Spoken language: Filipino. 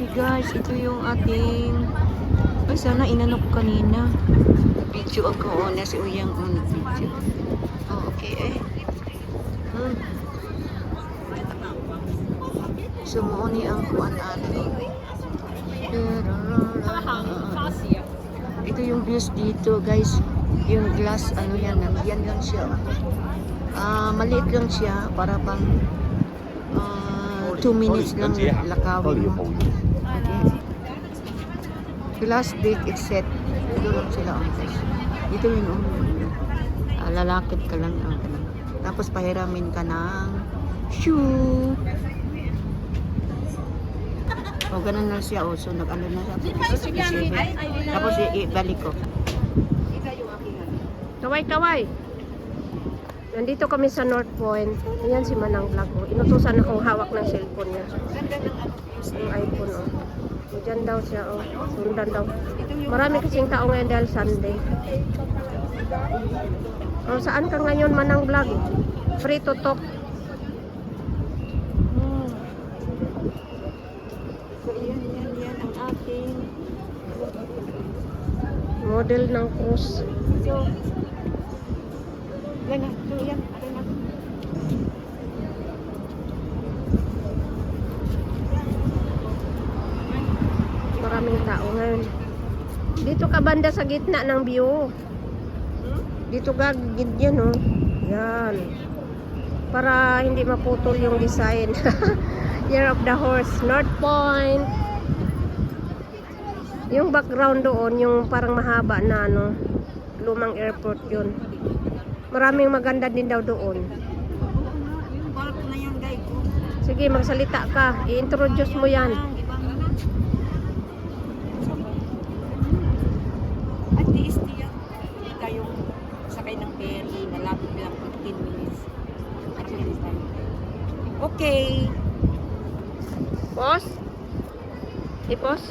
Okay guys, ito yung ating... Ay, sana inanok kanina. Video ako. O, nasi uyang o video. Oh, okay eh. Sumuoni ang kuan ato. Ito yung views dito guys. Yung glass, ano yan, nandiyan lang siya. Maliit lang siya para pang 2 minutes lang lakawin mo. Okay. Glass big except dito lang sila guys. Dito yung lalakit ka lang. Tapos pahiramin ka ng shoe. O ganun na siya. So nag-ano na siya. Tapos ibalik ko. Kaway. Nandito kami sa North Point. Ayan si Manang Vlog. Inutusan akong hawak ng cellphone niya. Yung iPhone. Diyan daw siya. Sundan daw. Marami kasing tao ngayon dahil Sunday. Saan ka ngayon, Manang Vlog? Free to talk. So yan ang ating Model ng cruise. so yan na. So yan. Atin na. Maraming tao ngayon. Dito ka banda sa gitna ng view. Dito ka ganyan, no? Yan. Para hindi maputol yung design. Year of the Horse, North Point. Yung background doon, yung parang mahaba na ano, lumang airport yun. Maraming maganda din daw doon. Park na yan guys. Sige, magsalita ka. I-introduce mo yan. At least yan. Hindi kayong sakay ng ferry. Malapit lang 15 minutes. At least tayo. Okay. Pause? I-pause?